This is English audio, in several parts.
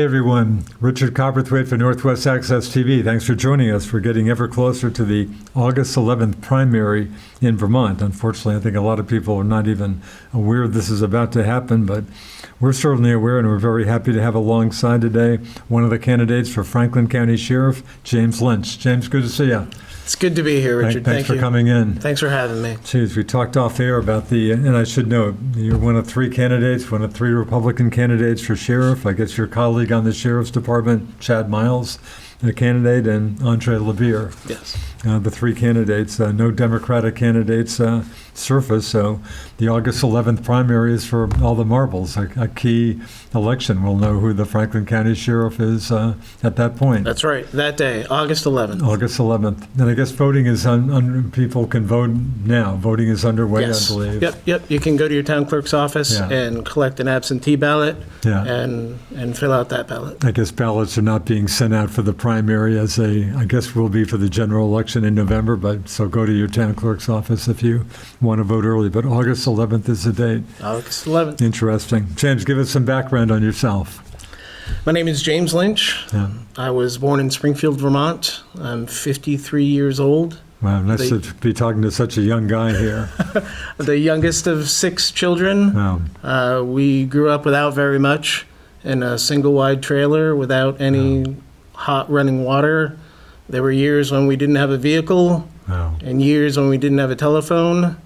Hey everyone, Richard Cowperthwait for Northwest Access TV. Thanks for joining us. We're getting ever closer to the August 11th primary in Vermont. Unfortunately, I think a lot of people are not even aware this is about to happen, but we're certainly aware, and we're very happy to have alongside today one of the candidates for Franklin County Sheriff, James Lynch. James, good to see you. It's good to be here, Richard. Thanks for coming in. Thanks for having me. Geez, we talked off air about and I should note, you're one of three candidates, one of three Republican candidates for sheriff. I guess your colleague on the sheriff's department, Chad Miles, the candidate, and Andre LeBeer. Yes. The three candidates, no Democratic candidates surface, so the August 11th primary is for all the marbles. A key election. We'll know who the Franklin County Sheriff is at that point. That's right. That day, August 11th. August 11th. And I guess voting is people can vote now. Voting is underway, Yes. I believe. Yep. You can go to your town clerk's office and collect an absentee ballot and fill out that ballot. I guess ballots are not being sent out for the primary as I guess will be for the general election in November, but so go to your town clerk's office if you want to vote early. But August 11th is the date. August 11th. Interesting. James, give us some background on yourself. My name is James Lynch. Yeah. I was born in Springfield, Vermont. I'm 53 years old. Wow, nice to be talking to such a young guy here. The youngest of 6 children. Wow. We grew up without very much in a single-wide trailer without any hot running water. There were years when we didn't have a vehicle, and years when we didn't have a telephone,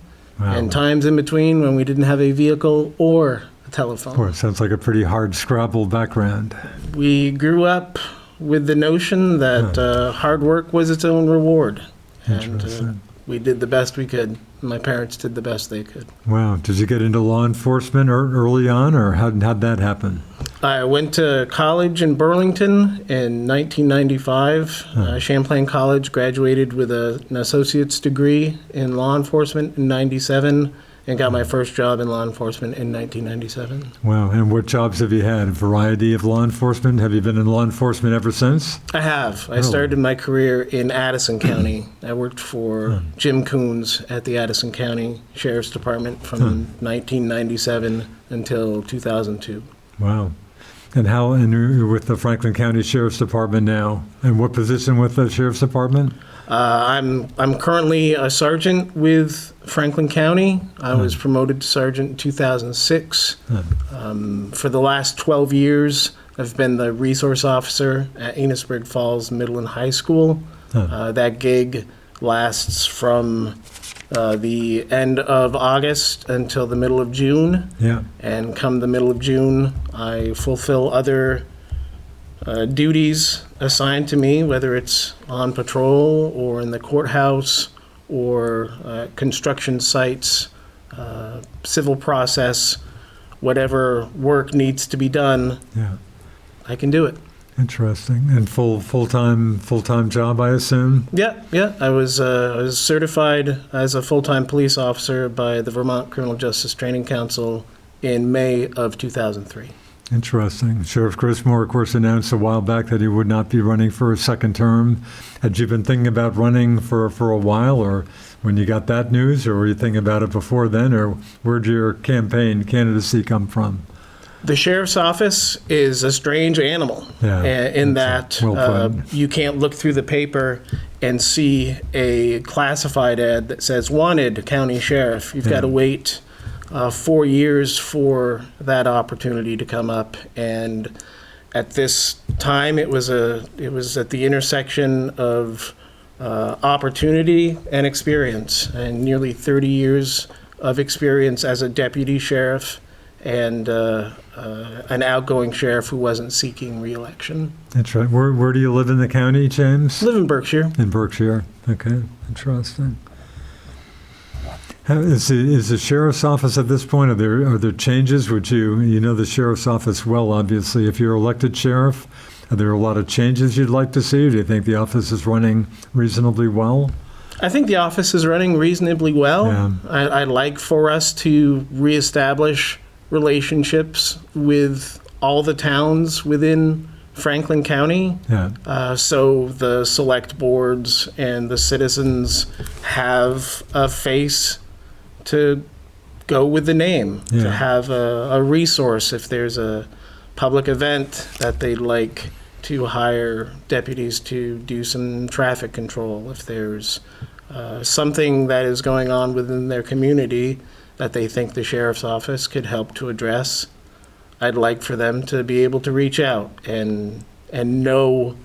and times in between when we didn't have a vehicle or a telephone. Boy, sounds like a pretty hard scrabble background. We grew up with the notion that hard work was its own reward, and we did the best we could. My parents did the best they could. Wow. Did you get into law enforcement early on, or how'd that happen? I went to college in Burlington in 1995. Champlain College, graduated with an associate's degree in law enforcement in 97, and got my first job in law enforcement in 1997. Wow. And what jobs have you had? A variety of law enforcement? Have you been in law enforcement ever since? I have. I started my career in Addison County. I worked for Jim Coons at the Addison County Sheriff's Department from 1997 until 2002. Wow. And you're with the Franklin County Sheriff's Department now. And what position with the Sheriff's Department? I'm currently a sergeant with Franklin County. I was promoted to sergeant in 2006. For the last 12 years, I've been the resource officer at Enosburg Falls Middle and High School. That gig lasts from the end of August until the middle of June. Yeah. And come the middle of June, I fulfill other duties assigned to me, whether it's on patrol or in the courthouse or construction sites, civil process, whatever work needs to be done. Yeah. I can do it. Interesting. And full-time job, I assume? Yeah. I was certified as a full-time police officer by the Vermont Criminal Justice Training Council in May of 2003. Interesting. Sheriff Grismore, of course, announced a while back that he would not be running for a second term. Had you been thinking about running for a while, or when you got that news, or were you thinking about it before then, or where'd your campaign candidacy come from? The sheriff's office is a strange animal in that you can't look through the paper and see a classified ad that says wanted county sheriff. You've got to wait 4 years for that opportunity to come up. And at this time, it was at the intersection of opportunity and experience, and nearly 30 years of experience as a deputy sheriff and an outgoing sheriff who wasn't seeking re-election. That's right. Where do you live in the county, James? Live in Berkshire. In Berkshire. Okay. Interesting. Is the sheriff's office at this point, are there changes? You know the sheriff's office well, obviously. If you're elected sheriff, are there a lot of changes you'd like to see? Or do you think the office is running reasonably well? I think the office is running reasonably well. Yeah. I'd like for us to reestablish relationships with all the towns within Franklin County. So the select boards and the citizens have a face to go with the name, to have a resource if there's a public event that they'd like to hire deputies to do some traffic control, if there's something that is going on within their community that they think the sheriff's office could help to address, I'd like for them to be able to reach out and know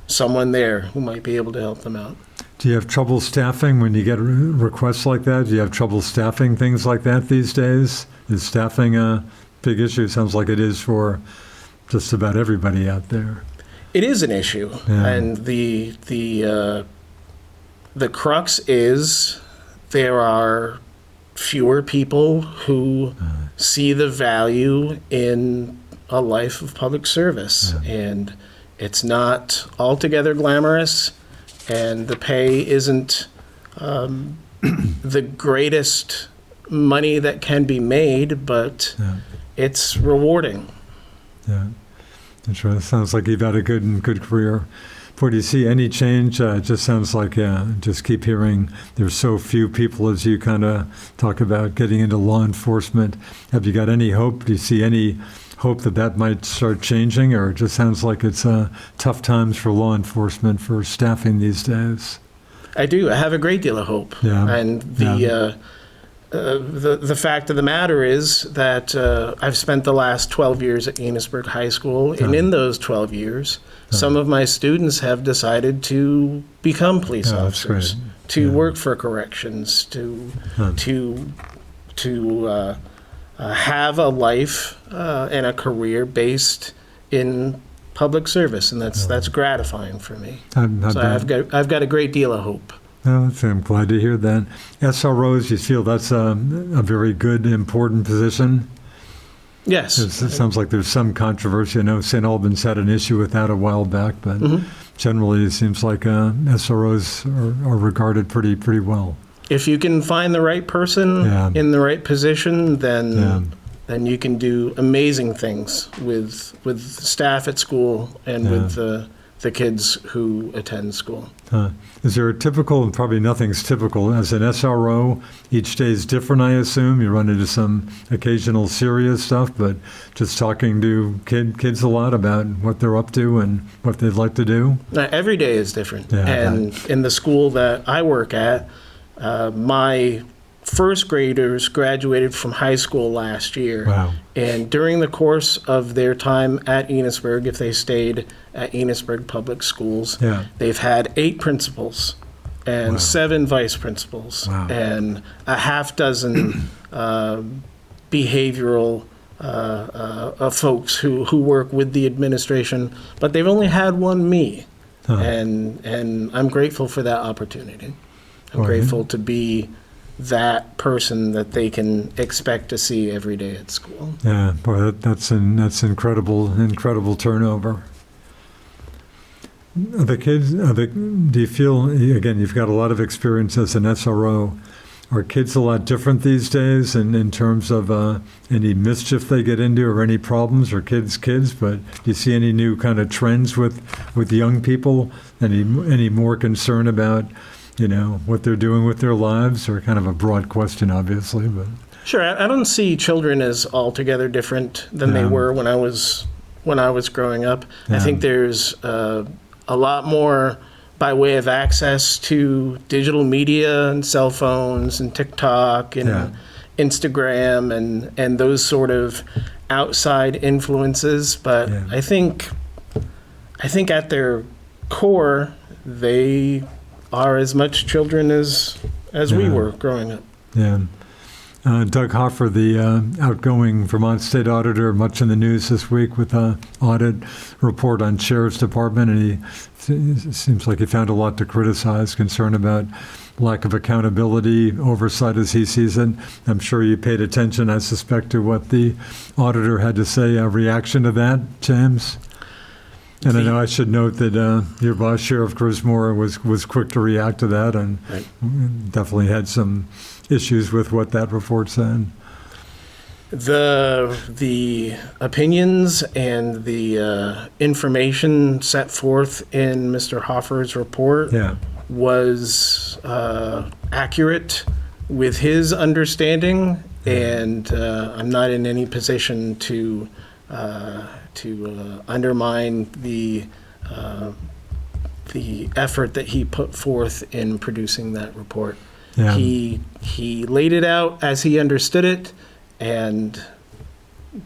someone there who might be able to help them out. Do you have trouble staffing when you get requests like that? Do you have trouble staffing things like that these days? Is staffing a big issue? It sounds like it is for just about everybody out there. It is an issue, and the crux is there are fewer people who see the value in a life of public service, and it's not altogether glamorous, and the pay isn't the greatest money that can be made, but it's rewarding. Yeah, that's right. It sounds like you've had a good career. Boy, do you see any change? It just sounds like, just keep hearing there's so few people as you kind of talk about getting into law enforcement. Have you got any hope? Do you see any hope that might start changing, or it just sounds like it's tough times for law enforcement for staffing these days? I do. I have a great deal of hope. Yeah. And the fact of the matter is that I've spent the last 12 years at Enosburg High School, and in those 12 years, some of my students have decided to become police officers, to work for corrections, to have a life and a career based in public service, and that's gratifying for me. I've got a great deal of hope. I'm glad to hear that. SROs, you feel that's a very good, important position? Yes. It sounds like there's some controversy. I know St. Albans had an issue with that a while back, but generally it seems like SROs are regarded pretty well. If you can find the right person in the right position, then you can do amazing things with staff at school and with the kids who attend school. Is there a typical, and probably nothing's typical, as an SRO, each day is different, I assume? You run into some occasional serious stuff, but just talking to kids a lot about what they're up to and what they'd like to do? Every day is different. And in the school that I work at, my first graders graduated from high school last year. Wow. And during the course of their time at Enosburg, if they stayed at Enosburg Public Schools, they've had 8 principals and 7 vice principals and a half dozen behavioral folks who work with the administration, but they've only had one me. And I'm grateful for that opportunity. I'm grateful to be that person that they can expect to see every day at school. Yeah, boy, that's incredible turnover. The kids, do you feel, again, you've got a lot of experience as an SRO. Are kids a lot different these days in terms of any mischief they get into or any problems, or kids, but do you see any new kind of trends with young people? Any more concern about what they're doing with their lives, or kind of a broad question, obviously, but. Sure. I don't see children as altogether different than they were when I was growing up. I think there's a lot more by way of access to digital media and cell phones and TikTok and Instagram and those sort of outside influences. But I think at their core, they are as much children as we were growing up. Yeah. Doug Hoffer, the outgoing Vermont State Auditor, much in the news this week with an audit report on Sheriff's Department, and he seems like he found a lot to criticize, concern about lack of accountability, oversight as he sees it. I'm sure you paid attention, I suspect, to what the auditor had to say, a reaction to that, James? And I know I should note that your boss, Sheriff Grismore, was quick to react to that, and definitely had some issues with what that report said. The opinions and the information set forth in Mr. Hoffer's report was accurate with his understanding, and I'm not in any position to to undermine the effort that he put forth in producing that report. Yeah. He laid it out as he understood it, and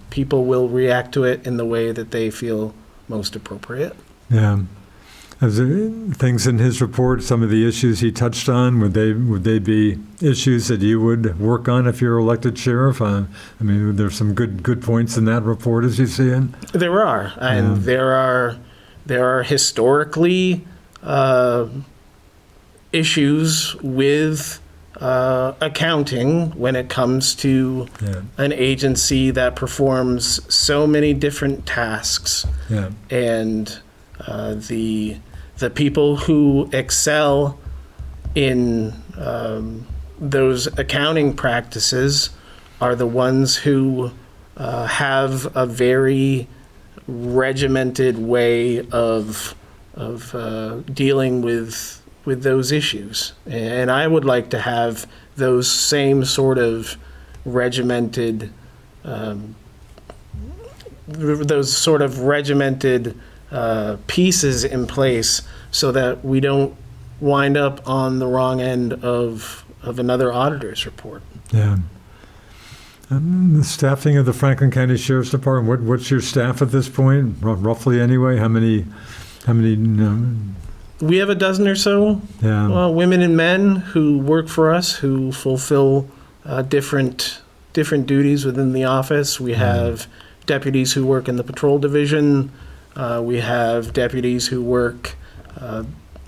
people will react to it in the way that they feel most appropriate. Yeah. As things in his report, some of the issues he touched on, would they be issues that you would work on if you're elected sheriff? I mean, there's some good points in that report as you see it. There are, and there are historically issues with accounting when it comes to an agency that performs so many different tasks. Yeah. And the people who excel in those accounting practices are the ones who have a very regimented way of dealing with those issues. And I would like to have those same sort of regimented pieces in place so that we don't wind up on the wrong end of another auditor's report. Yeah. The staffing of the Franklin County Sheriff's Department, what's your staff at this point, roughly anyway? How many? We have a dozen or so women and men who work for us, who fulfill different duties within the office. We have deputies who work in the patrol division. We have deputies who work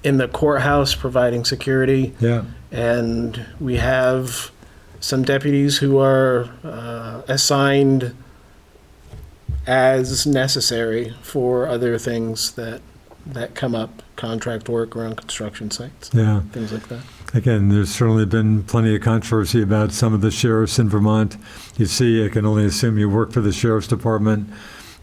in the courthouse providing security. Yeah. And we have some deputies who are assigned as necessary for other things that come up, contract work around construction sites, things like that. Again, there's certainly been plenty of controversy about some of the sheriffs in Vermont. You see, I can only assume you work for the sheriff's department.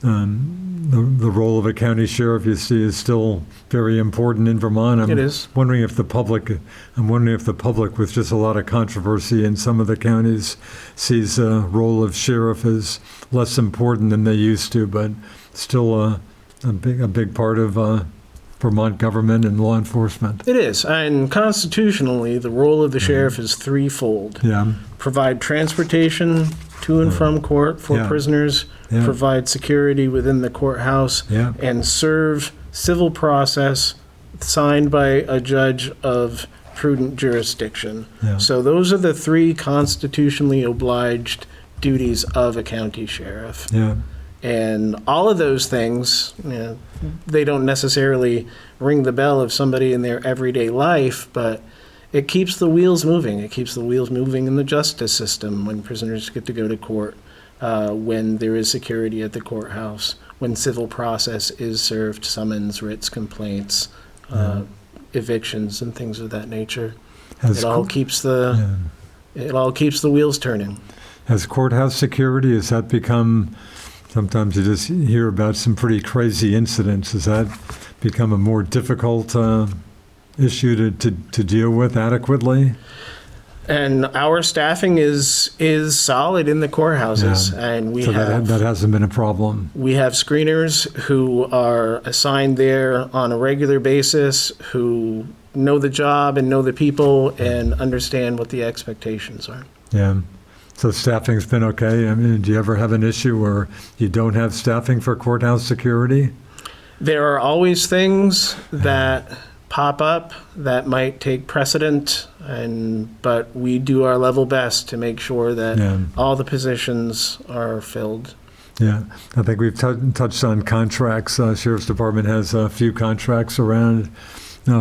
The role of a county sheriff, you see, is still very important in Vermont. It is. I'm wondering if the public, with just a lot of controversy in some of the counties, sees the role of sheriff as less important than they used to, but still a big part of Vermont government and law enforcement. It is, and constitutionally, the role of the sheriff is threefold. Yeah. Provide transportation to and from court for prisoners, provide security within the courthouse, and serve civil process signed by a judge of prudent jurisdiction. Yeah. So those are the three constitutionally obliged duties of a county sheriff. Yeah. And all of those things, they don't necessarily ring the bell of somebody in their everyday life, but it keeps the wheels moving. It keeps the wheels moving in the justice system when prisoners get to go to court, when there is security at the courthouse, when civil process is served, summons, writs, complaints, evictions, and things of that nature. It all keeps the wheels turning. Has courthouse security, has that become... Sometimes you just hear about some pretty crazy incidents. Has that become a more difficult issue to deal with adequately? And our staffing is solid in the courthouses, and that hasn't been a problem. We have screeners who are assigned there on a regular basis, who know the job and know the people and understand what the expectations are. Yeah. So staffing's been okay? I mean, do you ever have an issue where you don't have staffing for courthouse security? There are always things that pop up that might take precedent, but we do our level best to make sure that all the positions are filled. Yeah, I think we've touched on contracts. Sheriff's Department has a few contracts around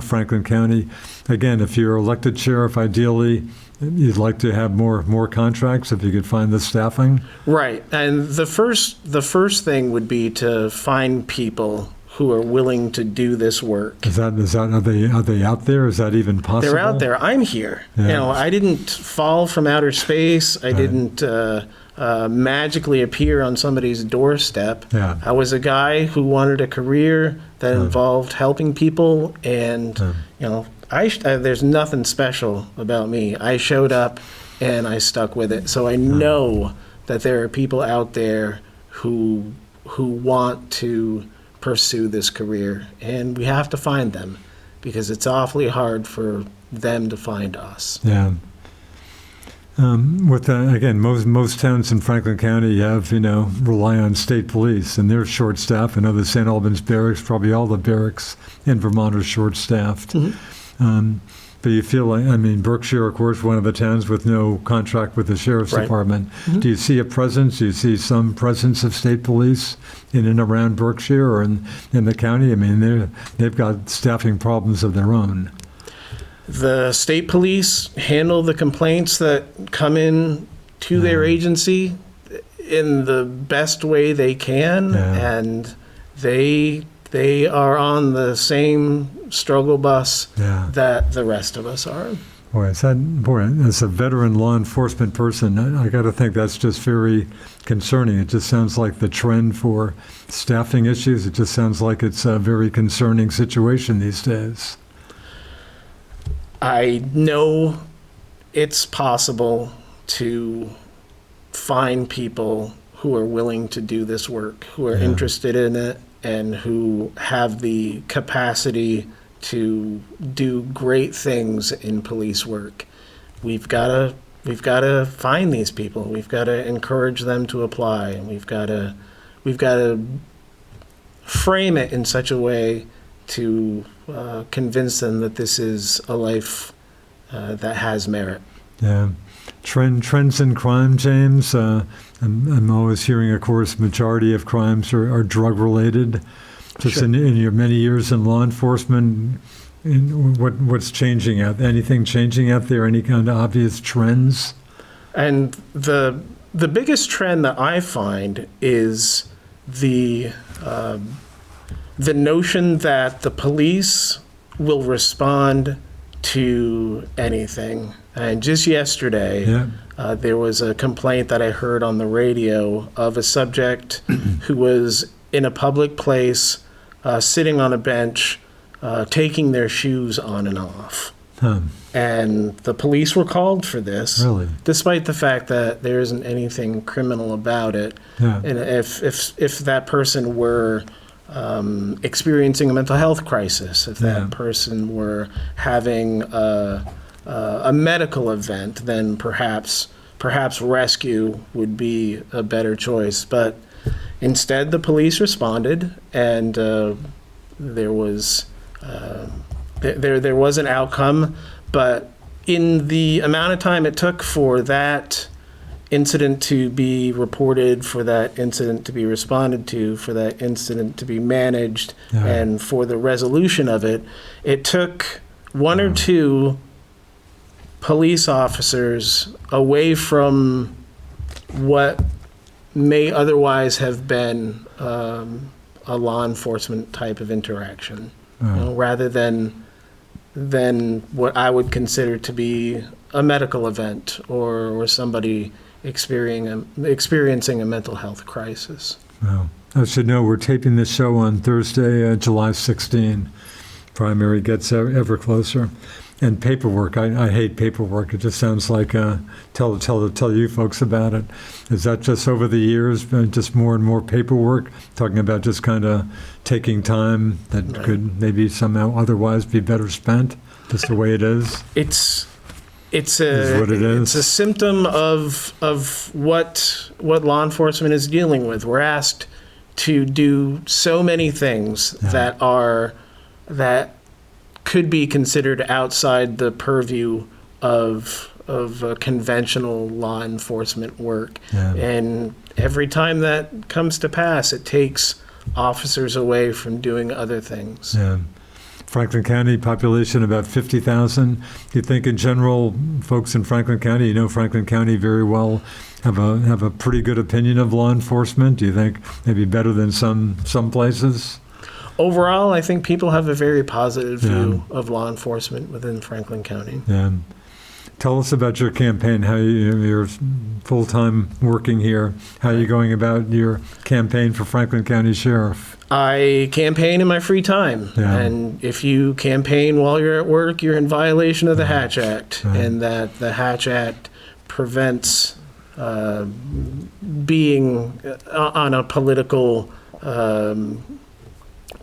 Franklin County. Again, if you're elected sheriff, ideally, you'd like to have more contracts if you could find the staffing? Right. And the first thing would be to find people who are willing to do this work. Are they out there? Is that even possible? They're out there. I'm here. Yeah. I didn't fall from outer space. I didn't magically appear on somebody's doorstep. Yeah. I was a guy who wanted a career that involved helping people, and there's nothing special about me. I showed up and I stuck with it. So I know that there are people out there who who want to pursue this career, and we have to find them because it's awfully hard for them to find us. Yeah. Again, most towns in Franklin County have, rely on state police, and they're short-staffed. I know the St. Albans barracks, probably all the barracks in Vermont are short-staffed. Mm-hmm. But you feel like, Berkshire, of course, one of the towns with no contract with the sheriff's Right. department. Mm-hmm. Do you see a presence? Do you see some presence of state police in and around Berkshire or in the county? They've got staffing problems of their own. The state police handle the complaints that come in to their agency in the best way they can, and they are on the same struggle bus that the rest of us are. As a veteran law enforcement person, I got to think that's just very concerning. It just sounds like the trend for staffing issues. It just sounds like it's a very concerning situation these days. I know it's possible to find people who are willing to do this work, who are interested in it, and who have the capacity to do great things in police work. We've got to find these people. We've got to encourage them to apply, and we've got to frame it in such a way to convince them that this is a life that has merit. Yeah. Trends in crime, James. I'm always hearing, of course, majority of crimes are drug-related. Just Sure. in your many years in law enforcement, what's changing anything changing out there? Any kind of obvious trends? And the biggest trend that I find is the notion that the police will respond to anything. And just yesterday, there was a complaint that I heard on the radio of a subject who was in a public place, sitting on a bench, taking their shoes on and off. And the police were called for this, Really? despite the fact that there isn't anything criminal about it. And if that person were experiencing a mental health crisis, if that person were having a medical event, then perhaps rescue would be a better choice. But instead, the police responded, and there was an outcome. But in the amount of time it took for that incident to be reported, for that incident to be responded to, for that incident to be managed, and for the resolution of it, it took one or two police officers away from what may otherwise have been a law enforcement type of interaction, rather than what I would consider to be a medical event or somebody experiencing a mental health crisis. Well, I should know we're taping this show on Thursday, July 16. Primary gets ever closer. And paperwork, I hate paperwork. It just sounds like, tell you folks about it. Is that just over the years, just more and more paperwork, talking about just kind of taking time that could maybe somehow otherwise be better spent, just the way it is? It's what it is. It's a symptom of what law enforcement is dealing with. We're asked to do so many things that could be considered outside the purview of conventional law enforcement work. And every time that comes to pass, it takes officers away from doing other things. Franklin County population about 50,000. Do you think in general, folks in Franklin County, you know Franklin County very well, have a pretty good opinion of law enforcement? Do you think maybe better than some places? Overall, I think people have a very positive view of law enforcement within Franklin County. Tell us about your campaign, how you're full-time working here. How are you going about your campaign for Franklin County Sheriff? I campaign in my free time. And if you campaign while you're at work, you're in violation of the Hatch Act. And that the Hatch Act prevents being on a political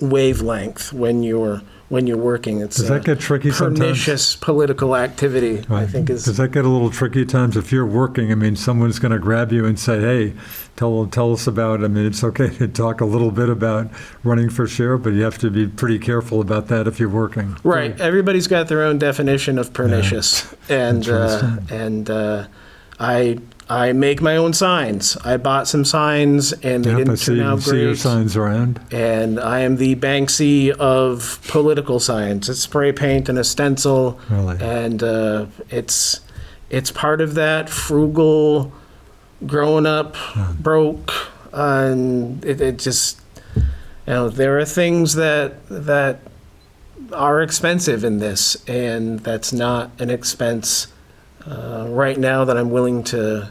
wavelength when you're working. It's Does that get tricky sometimes? Pernicious political activity, Right. I think is. Does that get a little tricky at times if you're working? I mean, someone's going to grab you and say, hey, tell us about, I mean, it's okay to talk a little bit about running for sheriff, but you have to be pretty careful about that if you're working. Right. Everybody's got their own definition of pernicious. Yeah. And I make my own signs. I bought some signs and they didn't turn out great. See your signs around. And I am the Banksy of political signs. It's spray paint and a stencil. Really? And it's part of that frugal, growing up, broke. And it just, there are things that are expensive in this, and that's not an expense right now that I'm willing to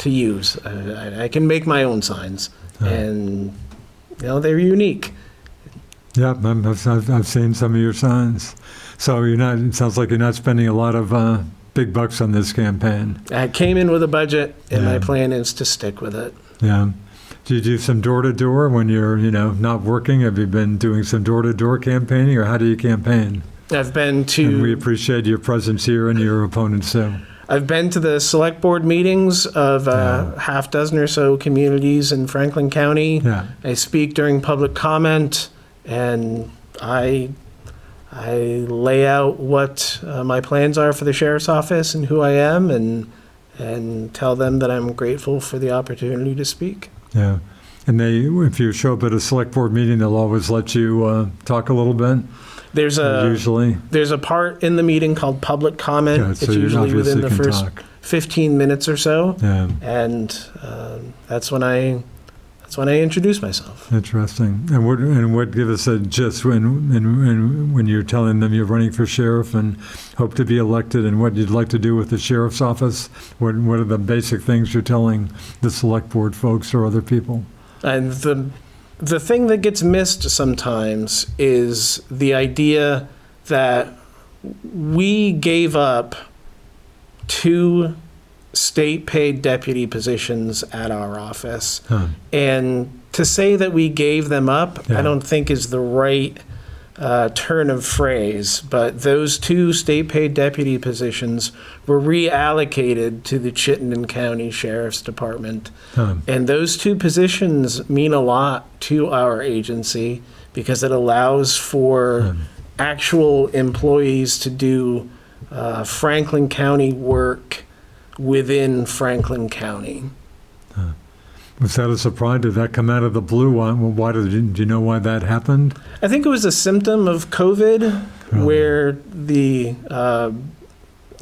use. I can make my own signs, and they're unique. Yeah, I've seen some of your signs. So it sounds like you're not spending a lot of big bucks on this campaign. I came in with a budget, and my plan is to stick with it. Yeah. Do you do some door-to-door when you're, not working? Have you been doing some door-to-door campaigning, or how do you campaign? I've been to... And we appreciate your presence here and your opponents too. I've been to the select board meetings of half dozen or so communities in Franklin County. Yeah. I speak during public comment, and I lay out what my plans are for the sheriff's office and who I am, and tell them that I'm grateful for the opportunity to speak. Yeah. And if you show up at a select board meeting, they'll always let you talk a little bit? There's a part in the meeting called public comment. Yeah, it's so you usually within the first talk. 15 minutes or so. Yeah. And that's when I introduce myself. Interesting. And what give us a gist when you're telling them you're running for sheriff and hope to be elected, and what you'd like to do with the sheriff's office? What are the basic things you're telling the select board folks or other people? And the thing that gets missed sometimes is the idea that we gave up 2 state-paid deputy positions at our office. And to say that we gave them up, I don't think is the right turn of phrase. But those 2 state-paid deputy positions were reallocated to the Chittenden County Sheriff's Department. And those 2 positions mean a lot to our agency because it allows for actual employees to do Franklin County work within Franklin County. Was that a surprise? Did that come out of the blue? Do you know why that happened? I think it was a symptom of COVID, where the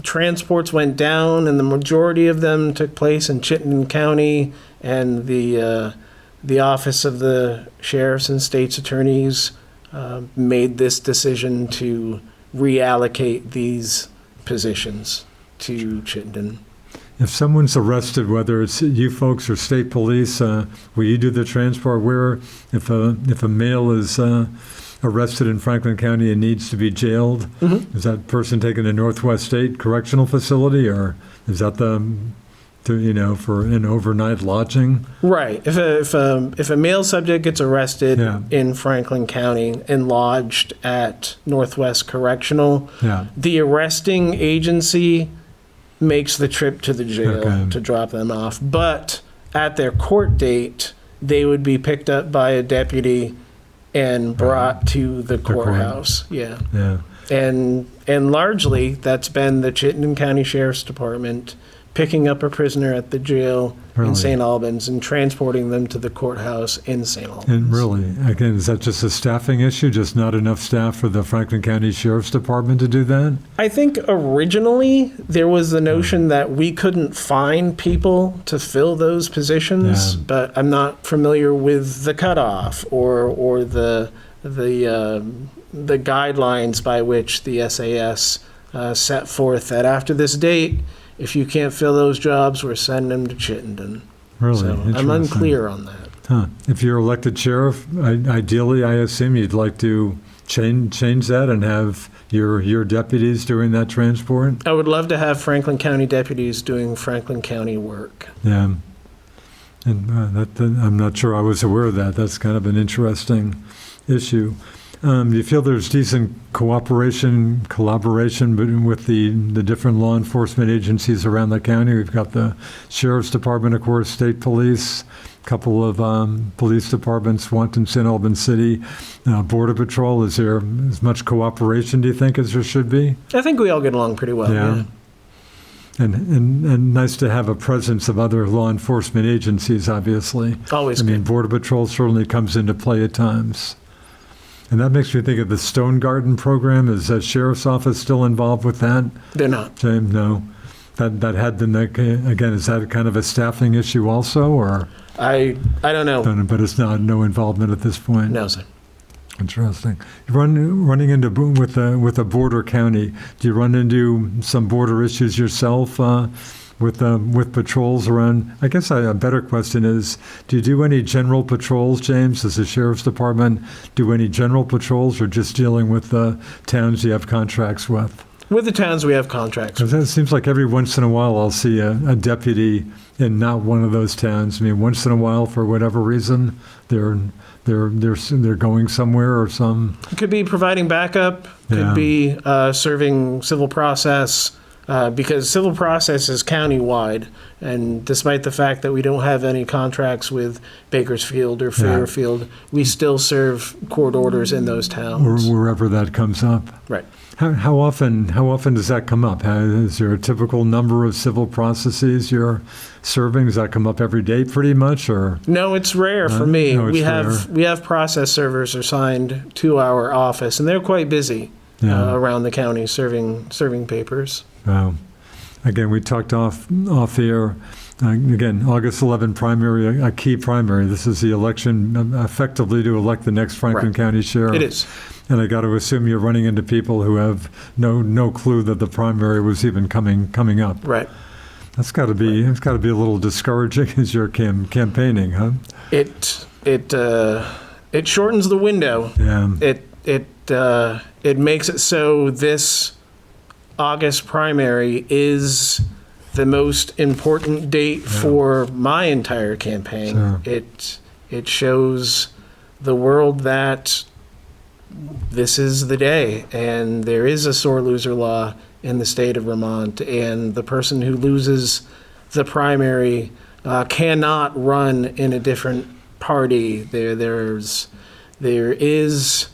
transports went down, and the majority of them took place in Chittenden County, and the Office of the Sheriffs and State's Attorneys made this decision to reallocate these positions to Chittenden. If someone's arrested, whether it's you folks or state police, will you do the transport? If a male is arrested in Franklin County and needs to be jailed, is that person taken to Northwest State Correctional Facility, or is that for an overnight lodging? Right. If a male subject gets arrested in Franklin County and lodged at Northwest Correctional, the arresting agency makes the trip to the jail to drop them off. But at their court date, they would be picked up by a deputy and brought to the courthouse. Yeah. And largely, that's been the Chittenden County Sheriff's Department picking up a prisoner at the jail in St. Albans and transporting them to the courthouse in St. Albans. And really, again, is that just a staffing issue, just not enough staff for the Franklin County Sheriff's Department to do that? I think originally there was the notion that we couldn't find people to fill those positions, but I'm not familiar with the cutoff or the guidelines by which the SAS set forth that after this date, if you can't fill those jobs, we're sending them to Chittenden. Really? So I'm unclear on that. If you're elected sheriff, ideally, I assume you'd like to change that and have your deputies doing that transport? I would love to have Franklin County deputies doing Franklin County work. Yeah. And I'm not sure I was aware of that. That's kind of an interesting issue. Do you feel there's decent collaboration with the different law enforcement agencies around the county? We've got the Sheriff's Department, of course, State Police, a couple of police departments, Swanton, St. Albans City, Border Patrol. Is there as much cooperation, do you think, as there should be? I think we all get along pretty well. Yeah. And nice to have a presence of other law enforcement agencies, obviously. Always good. I mean, Border Patrol certainly comes into play at times. And that makes me think of the Stone Garden program. Is the Sheriff's Office still involved with that? They're not. James, no. That had been, again, is that kind of a staffing issue also, or? I don't know. But it's no involvement at this point? No, sir. Interesting. Running into with a border county, do you run into some border issues yourself with patrols around? I guess a better question is, do you do any general patrols, James? Does the Sheriff's Department do any general patrols, or just dealing with the towns you have contracts with? With the towns we have contracts with. It seems like every once in a while I'll see a deputy in not one of those towns. I mean, once in a while, for whatever reason, they're going somewhere or some. It could be providing backup. Could be serving civil process. Because civil process is county-wide, and despite the fact that we don't have any contracts with Bakersfield or Fairfield, we still serve court orders in those towns. Or wherever that comes up. Right. How often does that come up? Is there a typical number of civil processes you're serving? Does that come up every day pretty much, or? No, it's rare for me. No, we have process servers assigned to our office, and they're quite busy around the county serving papers. Wow. Again, we talked off air. Again, August 11 primary, a key primary. This is the election effectively to elect the next Franklin County Sheriff. It is. And I got to assume you're running into people who have no clue that the primary was even coming up. Right. That's got to be it's got to be a little discouraging as you're campaigning, huh? It shortens the window. Yeah. It makes it so this August primary is the most important date for my entire campaign. Sure. It shows the world that this is the day, and there is a sore loser law in the state of Vermont, and the person who loses the primary cannot run in a different party. There is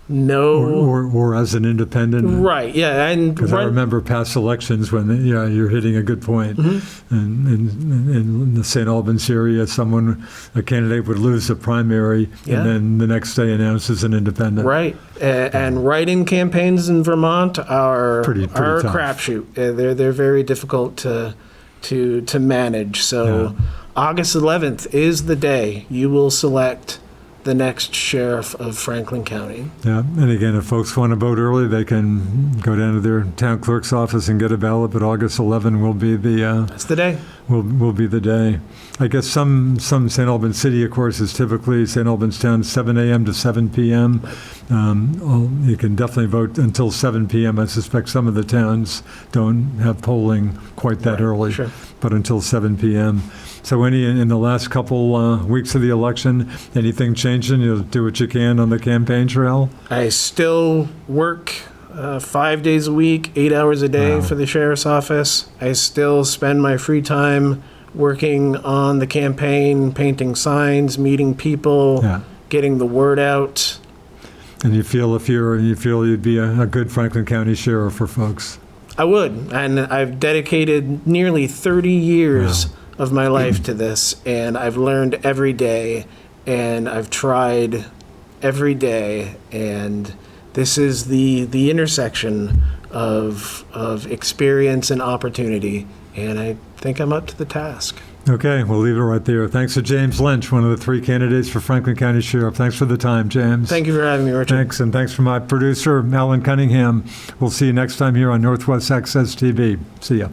no, or as an independent, right? Yeah, and because I remember past elections when you're hitting a good point. Mm-hmm. And in the St. Albans area, a candidate would lose the primary, and then the next day announces an independent. Right, and write-in campaigns in Vermont are pretty a tough. Crapshoot. They're very difficult to manage. So August 11th is the day you will select the next sheriff of Franklin County. Yeah, and again, if folks want to vote early, they can go down to their town clerk's office and get a ballot. But August 11 will be that's the day. Will be the day. I guess some St. Albans City, of course, is typically St. Albans Town 7 a.m. to 7 p.m. You can definitely vote until 7 p.m. I suspect some of the towns don't have polling quite that early, but until 7 p.m. So in the last couple weeks of the election, anything changing? You'll do what you can on the campaign trail? I still work 5 days a week, 8 hours a day for the sheriff's office. I still spend my free time working on the campaign, painting signs, meeting people, getting the word out. And you feel you'd be a good Franklin County sheriff for folks? I would, and I've dedicated nearly 30 years of my life to this, and I've learned every day, and I've tried every day, and this is the intersection of experience and opportunity, and I think I'm up to the task. Okay, we'll leave it right there. Thanks to James Lynch, one of the 3 candidates for Franklin County Sheriff. Thanks for the time, James. Thank you for having me, Richard. Thanks, and thanks for my producer, Alan Cunningham. We'll see you next time here on Northwest Access TV. See ya.